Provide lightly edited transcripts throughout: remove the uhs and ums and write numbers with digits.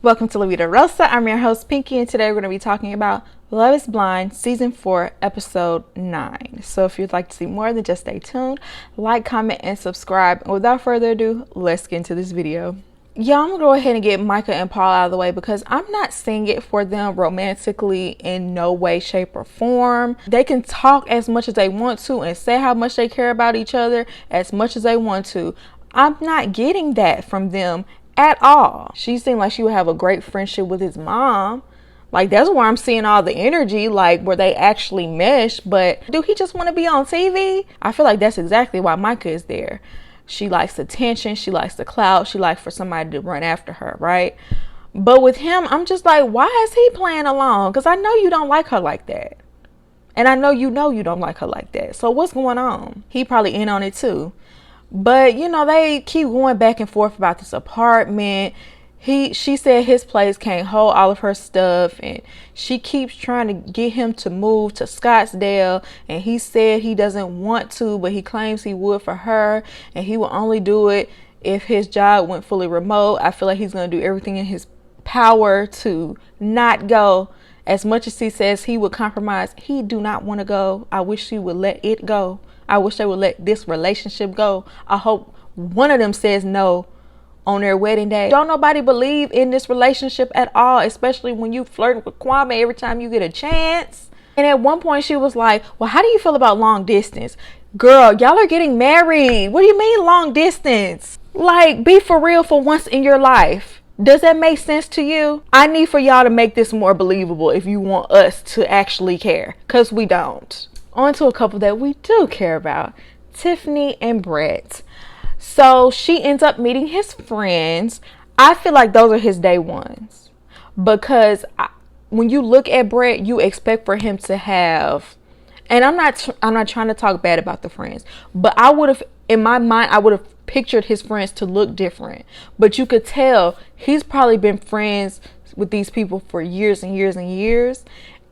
Welcome to La Vida Rosa. I'm your host, Pinky, and today we're going to be talking about Love is Blind, Season 4, Episode 9. So if you'd like to see more, then just stay tuned, like, comment, and subscribe. And without further ado, let's get into this video. Yeah, I'm going to go ahead and get Micah and Paul out of the way because I'm not seeing it for them romantically in no way, shape, or form. They can talk as much as they want to and say how much they care about each other as much as they want to. I'm not getting that from them at all. She seemed like she would have a great friendship with his mom. Like, that's where I'm seeing all the energy, like where they actually mesh. But do he just want to be on TV? I feel like that's exactly why Micah is there. She likes attention, she likes the clout, she likes for somebody to run after her, right? But with him, I'm just like, why is he playing along? Because I know you don't like her like that. And I know you don't like her like that. So what's going on? He probably in on it too. But, you know, they keep going back and forth about this apartment. She said his place can't hold all of her stuff, and she keeps trying to get him to move to Scottsdale, and he said he doesn't want to, but he claims he would for her, and he will only do it if his job went fully remote. I feel like he's going to do everything in his power to not go. As much as he says he would compromise, he do not want to go. I wish he would let it go. I wish they would let this relationship go. I hope one of them says no on their wedding day. Don't nobody believe in this relationship at all, especially when you flirt with Kwame every time you get a chance. And at one point she was like, well, how do you feel about long distance? Girl, y'all are getting married. What do you mean long distance? Like, be for real for once in your life. Does that make sense to you? I need for y'all to make this more believable if you want us to actually care, because we don't. On to a couple that we do care about, Tiffany and Brett. So she ends up meeting his friends. I feel like those are his day ones, because when you look at Brett, you expect for him to have, and I'm not trying to talk bad about the friends, but I would have, in my mind, I would have pictured his friends to look different. But you could tell he's probably been friends with these people for years and years and years,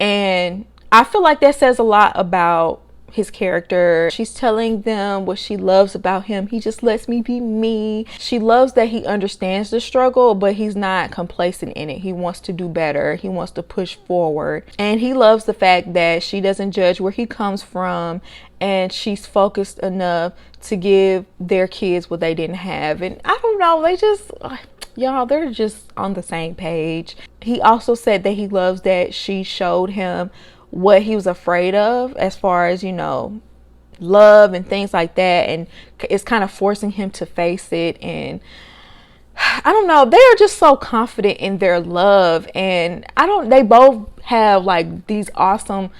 and I feel like that says a lot about his character. She's telling them what she loves about him. He just lets me be me. She loves that he understands the struggle, but he's not complacent in it. He wants to do better. He wants to push forward. And he loves the fact that she doesn't judge where he comes from, and she's focused enough to give their kids what they didn't have. And I don't know, they just, y'all, they're just on the same page. He also said that he loves that she showed him what he was afraid of as far as, you know, love and things like that, and it's kind of forcing him to face it. And I don't know, they are just so confident in their love, and they both have like these awesome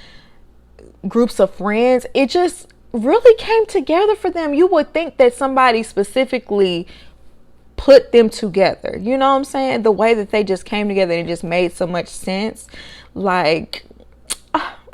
groups of friends. It just really came together for them. You would think that somebody specifically put them together, you know what I'm saying? The way that they just came together and just made so much sense. Like,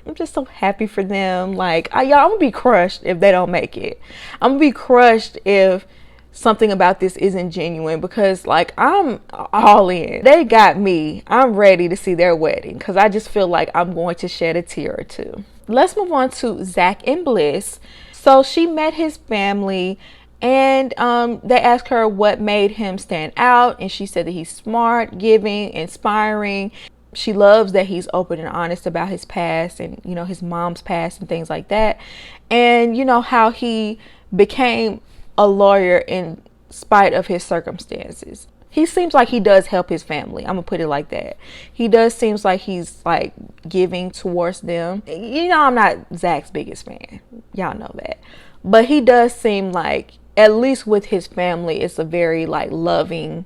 I'm just so happy for them. Like, y'all, I'm gonna be crushed if they don't make it. I'm gonna be crushed if something about this isn't genuine, because like, I'm all in. They got me. I'm ready to see their wedding, because I just feel like I'm going to shed a tear or two. Let's move on to Zach and Bliss. So she met his family, and they asked her what made him stand out, and she said that he's smart, giving, inspiring. She loves that he's open and honest about his past, and, you know, his mom's past and things like that. And, you know, how he became a lawyer in spite of his circumstances. He seems like he does help his family. I'm gonna put it like that. He does seems like he's like giving towards them. You know, I'm not Zach's biggest fan. Y'all know that. But he does seem like, at least with his family, it's a very like loving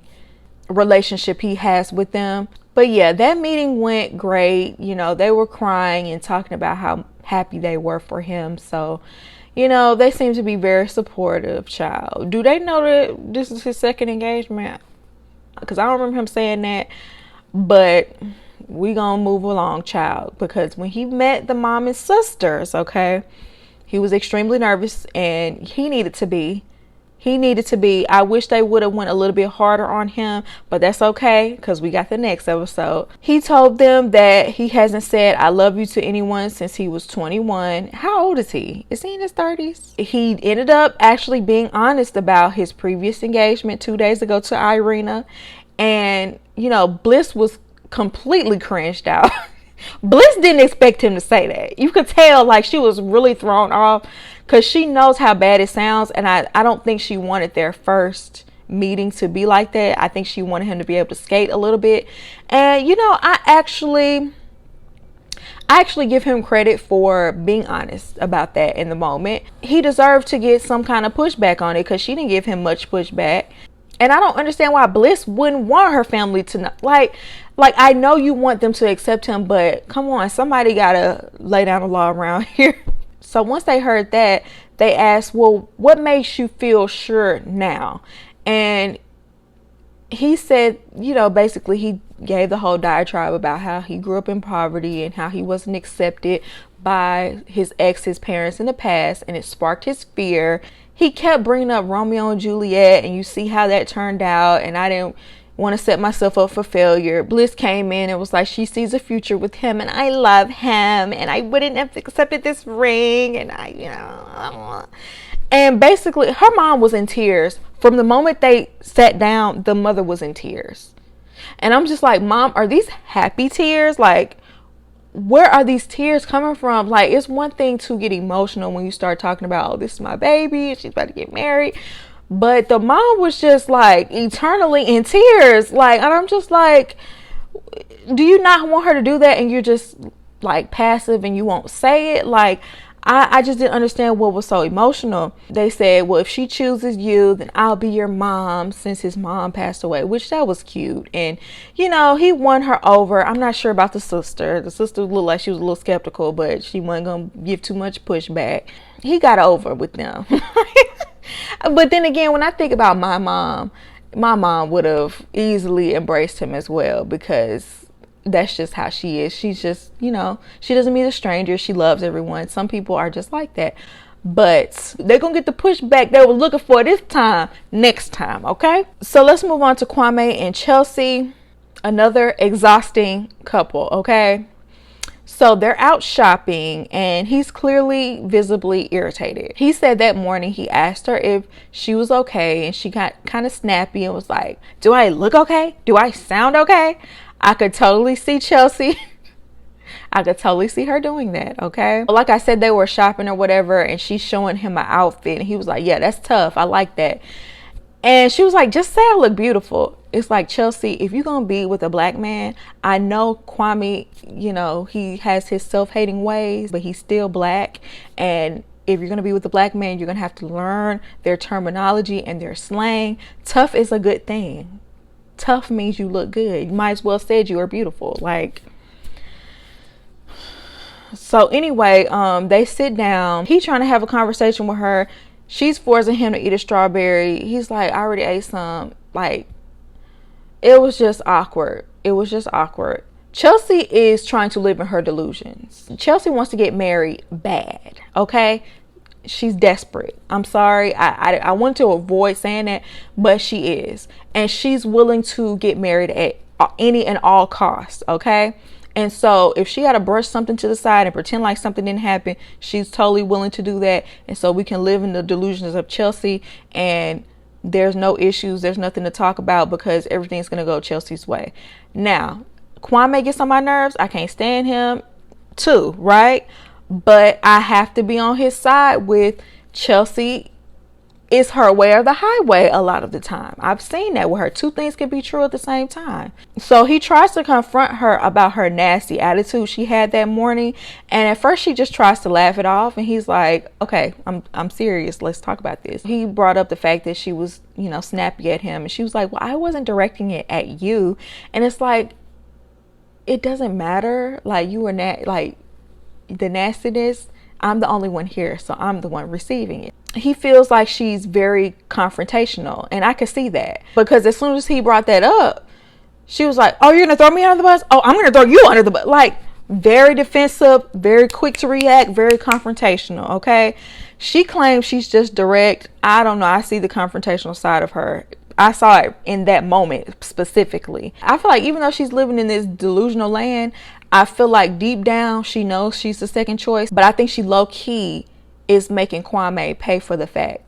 relationship he has with them. But yeah, that meeting went great. You know, they were crying and talking about how happy they were for him. So, you know, they seem to be very supportive, child. Do they know that this is his second engagement? Because I don't remember him saying that. But we gonna move along, child. Because when he met the mom and sisters, okay, he was extremely nervous, and he needed to be. I wish they would have went a little bit harder on him, but that's okay, because we got the next episode. He told them that he hasn't said I love you to anyone since he was 21. How old is he? Is he in his 30s? He ended up actually being honest about his previous engagement 2 days ago to Irina, and you know, Bliss was completely cringed out. Bliss didn't expect him to say that. You could tell like she was really thrown off because she knows how bad it sounds, and I don't think she wanted their first meeting to be like that. I think she wanted him to be able to skate a little bit. And you know, I actually give him credit for being honest about that in the moment. He deserved to get some kind of pushback on it because she didn't give him much pushback. And I don't understand why Bliss wouldn't want her family to know. Like I know you want them to accept him, but come on, somebody gotta lay down the law around here. So once they heard that, they asked, well, what makes you feel sure now? And he said, you know, basically he gave the whole diatribe about how he grew up in poverty and how he wasn't accepted by his ex's parents in the past, and it sparked his fear. He kept bringing up Romeo and Juliet, and you see how that turned out, and I didn't want to set myself up for failure. Bliss came in and was like, she sees a future with him, and I love him, and I wouldn't have accepted this ring, and and basically her mom was in tears. From the moment they sat down, the mother was in tears. And I'm just like, Mom, are these happy tears? Like, where are these tears coming from? Like, it's one thing to get emotional when you start talking about, oh, this is my baby, she's about to get married. But the mom was just like eternally in tears. Like, and I'm just like, do you not want her to do that and you're just like passive and you won't say it? Like, I just didn't understand what was so emotional. They said, well, if she chooses you, then I'll be your mom, since his mom passed away, which that was cute. And, you know, he won her over. I'm not sure about the sister. The sister looked like she was a little skeptical, but she wasn't going to give too much pushback. He got over with them. But then again, when I think about my mom would have easily embraced him as well, because that's just how she is. She's just, you know, she doesn't meet a stranger. She loves everyone. Some people are just like that. But they're going to get the pushback they were looking for this time, next time, okay? So let's move on to Kwame and Chelsea. Another exhausting couple, okay? So they're out shopping and he's clearly visibly irritated. He said that morning he asked her if she was okay, and she got kind of snappy and was like, do I look okay? Do I sound okay? I could totally see Chelsea. I could totally see her doing that, okay? Like I said, they were shopping or whatever, and she's showing him an outfit, and he was like, yeah, that's tough. I like that. And she was like, just say I look beautiful. It's like, Chelsea, if you're going to be with a black man, I know Kwame, you know, he has his self-hating ways, but he's still black. And if you're going to be with a black man, you're going to have to learn their terminology and their slang. Tough is a good thing. Tough means you look good. You might as well said you are beautiful. Like, so anyway, they sit down. He's trying to have a conversation with her. She's forcing him to eat a strawberry. He's like, I already ate some. Like, it was just awkward. It was just awkward. Chelsea is trying to live in her delusions. Chelsea wants to get married bad, okay? She's desperate. I'm sorry. I want to avoid saying that, but she is. And she's willing to get married at any and all costs, okay? And so if she had to brush something to the side and pretend like something didn't happen, she's totally willing to do that. And so we can live in the delusions of Chelsea, and there's no issues. There's nothing to talk about because everything's going to go Chelsea's way. Now, Kwame gets on my nerves. I can't stand him too, right? But I have to be on his side with Chelsea. Is her way or the highway a lot of the time. I've seen that with her. Two things can be true at the same time. So he tries to confront her about her nasty attitude she had that morning. And at first she just tries to laugh it off. And he's like, okay, I'm serious. Let's talk about this. He brought up the fact that she was, you know, snappy at him. And she was like, well, I wasn't directing it at you. And it's like, it doesn't matter. Like, you were like, the nastiness, I'm the only one here, so I'm the one receiving it. He feels like she's very confrontational, and I could see that, because as soon as he brought that up, she was like, oh, you're gonna throw me under the bus? Oh, I'm gonna throw you under the bus. Like, very defensive, very quick to react, very confrontational, okay? She claims she's just direct. I don't know. I see the confrontational side of her. I saw it in that moment specifically. I feel like even though she's living in this delusional land, I feel like deep down she knows she's the second choice, but I think she low-key is making Kwame pay for the fact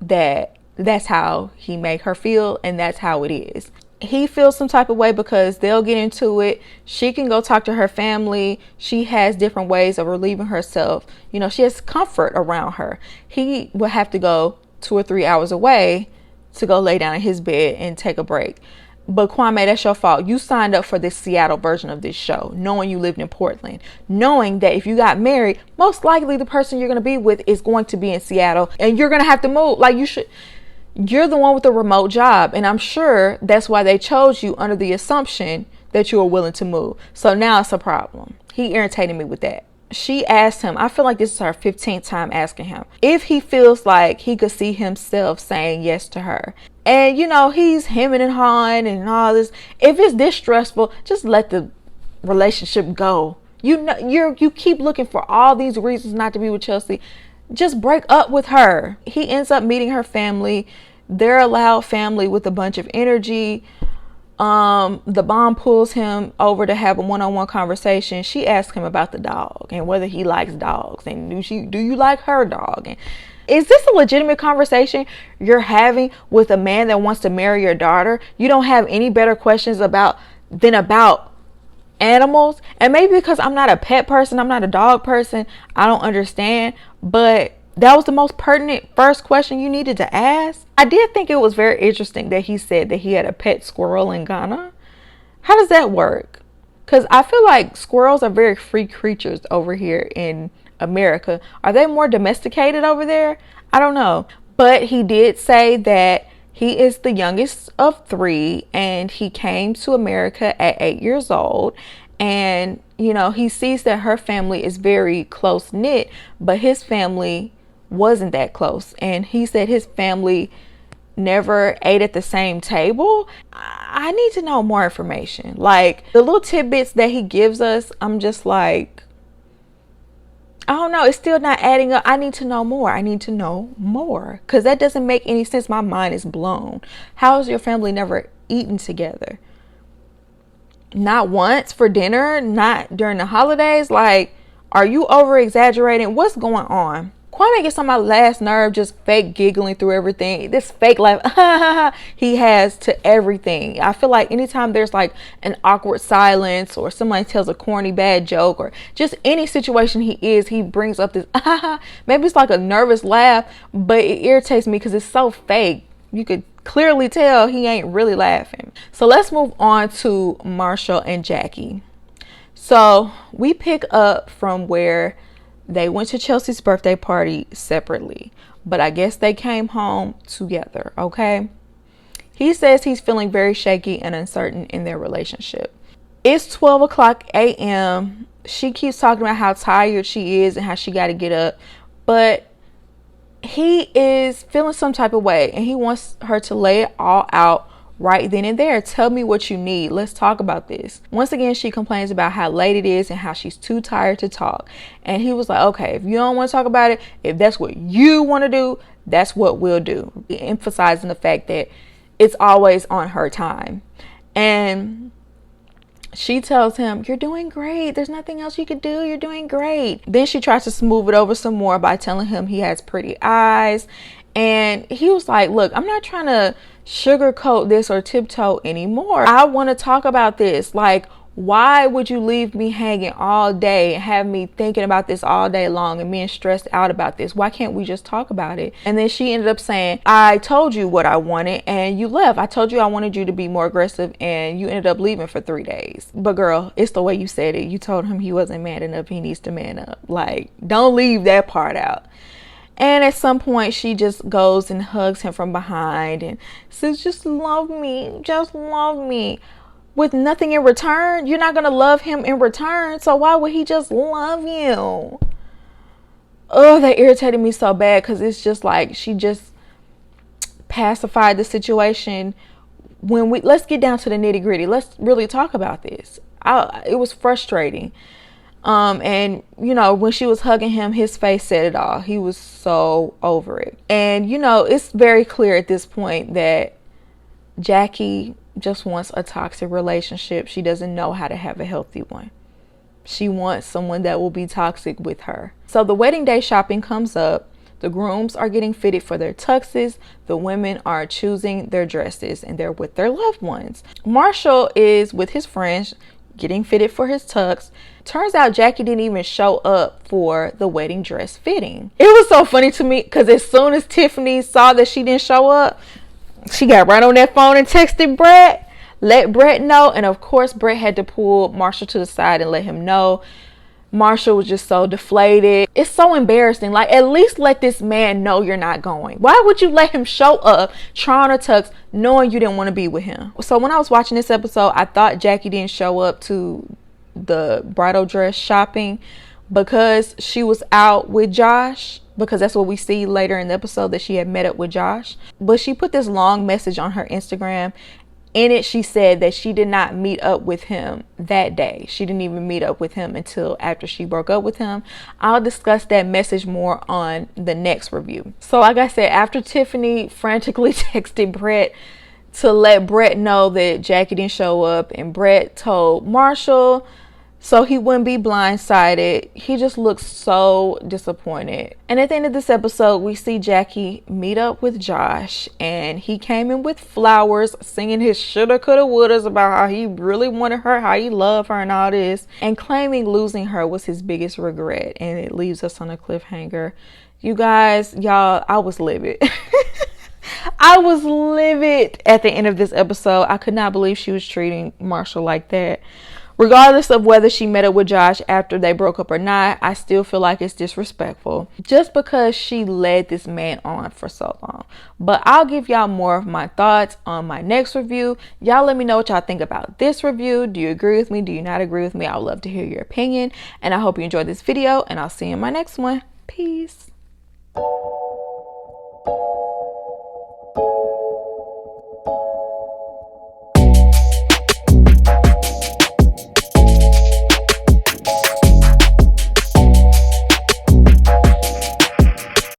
that that's how he made her feel, and that's how it is. he feels some type of way because they'll get into it. She can go talk to her family. She has different ways of relieving herself. You know, she has comfort around her. He will have to go 2 or 3 hours away to go lay down in his bed and take a break. But Kwame, that's your fault. You signed up for this Seattle version of this show, knowing you lived in Portland, knowing that if you got married, most likely the person you're going to be with is going to be in Seattle, and you're going to have to move. Like, you're the one with the remote job, and I'm sure that's why they chose you, under the assumption that you are willing to move. So now it's a problem. He irritated me with that. She asked him, I feel like this is her 15th time asking him if he feels like he could see himself saying yes to her. And, you know, he's hemming and hawing and all this. If it's this stressful, just let the relationship go. You know, you keep looking for all these reasons not to be with Chelsea. Just break up with her. He ends up meeting her family. They're a loud family with a bunch of energy. The mom pulls him over to have a one-on-one conversation. She asks him about the dog and whether he likes dogs, and do you like her dog? And is this a legitimate conversation you're having with a man that wants to marry your daughter? You don't have any better questions about animals? And maybe because I'm not a pet person, I'm not a dog person, I don't understand, but that was the most pertinent first question you needed to ask. I did think it was very interesting that he said that he had a pet squirrel in Ghana. How does that work? Because I feel like squirrels are very free creatures over here in America. Are they more domesticated over there? I don't know. But he did say that he is the youngest of 3, and he came to America at 8 years old. And, you know, he sees that her family is very close knit, but his family wasn't that close. And he said his family never ate at the same table. I need to know more information. Like, the little tidbits that he gives us, I'm just like, I don't know. It's still not adding up. I need to know more. I need to know more, because that doesn't make any sense. My mind is blown. How has your family never eaten together? Not once for dinner? Not during the holidays? Like, are you over exaggerating? What's going on? Kwame gets on my last nerve, just fake giggling through everything. This fake laugh he has to everything. I feel like anytime there's like an awkward silence, or somebody tells a corny bad joke, or just any situation he brings up this maybe it's like a nervous laugh, but it irritates me because it's so fake. You could clearly tell he ain't really laughing. So let's move on to Marshall and Jackie. So we pick up from where they went to Chelsea's birthday party separately, but I guess they came home together, okay? He says he's feeling very shaky and uncertain in their relationship. It's 12 o'clock a.m. She keeps talking about how tired she is and how she got to get up, but he is feeling some type of way, and he wants her to lay it all out right then and there. Tell me what you need. Let's talk about this. Once again, she complains about how late it is and how she's too tired to talk. And he was like, okay, if you don't want to talk about it, if that's what you want to do, that's what we'll do. Emphasizing the fact that it's always on her time. And she tells him, you're doing great. There's nothing else you could do. You're doing great. Then she tries to smooth it over some more by telling him he has pretty eyes. And he was like, look, I'm not trying to sugarcoat this or tiptoe anymore. I want to talk about this. Like, why would you leave me hanging all day and have me thinking about this all day long and being stressed out about this? Why can't we just talk about it? And then she ended up saying, I told you what I wanted and you left. I told you I wanted you to be more aggressive and you ended up leaving for 3 days. But girl, it's the way you said it. You told him he wasn't man enough. He needs to man up. Like, don't leave that part out. And at some point, she just goes and hugs him from behind and says, just love me. Just love me. With nothing in return. You're not going to love him in return. So why would he just love you? Oh, that irritated me so bad, because it's just like she just pacified the situation. Let's get down to the nitty gritty. Let's really talk about this. It was frustrating. And you know, when she was hugging him, his face said it all. He was so over it. And you know, it's very clear at this point that Jackie just wants a toxic relationship. She doesn't know how to have a healthy one. She wants someone that will be toxic with her. So the wedding day shopping comes up. The grooms are getting fitted for their tuxes. The women are choosing their dresses and they're with their loved ones. Marshall is with his friends getting fitted for his tux. Turns out Jackie didn't even show up for the wedding dress fitting. It was so funny to me because as soon as Tiffany saw that she didn't show up, she got right on that phone and texted Brett, let Brett know. And of course, Brett had to pull Marshall to the side and let him know. Marshall was just so deflated. It's so embarrassing. Like, at least let this man know you're not going. Why would you let him show up trying to tux knowing you didn't want to be with him? So when I was watching this episode, I thought Jackie didn't show up to the bridal dress shopping because she was out with Josh, because that's what we see later in the episode, that she had met up with Josh. But she put this long message on her Instagram. In it, she said that she did not meet up with him that day. She didn't even meet up with him until after she broke up with him. I'll discuss that message more on the next review. So like I said, after Tiffany frantically texted Brett to let Brett know that Jackie didn't show up, and Brett told Marshall so he wouldn't be blindsided, he just looks so disappointed. And at the end of this episode, we see Jackie meet up with Josh, and he came in with flowers, singing his shoulda, coulda, wouldas about how he really wanted her, how he loved her and all this, and claiming losing her was his biggest regret. And it leaves us on a cliffhanger. You guys, y'all, I was livid. I was livid at the end of this episode. I could not believe she was treating Marshall like that. Regardless of whether she met up with Josh after they broke up or not, I still feel like it's disrespectful just because she led this man on for so long. But I'll give y'all more of my thoughts on my next review. Y'all let me know what y'all think about this review. Do you agree with me? Do you not agree with me? I would love to hear your opinion. And I hope you enjoyed this video, and I'll see you in my next one. Peace.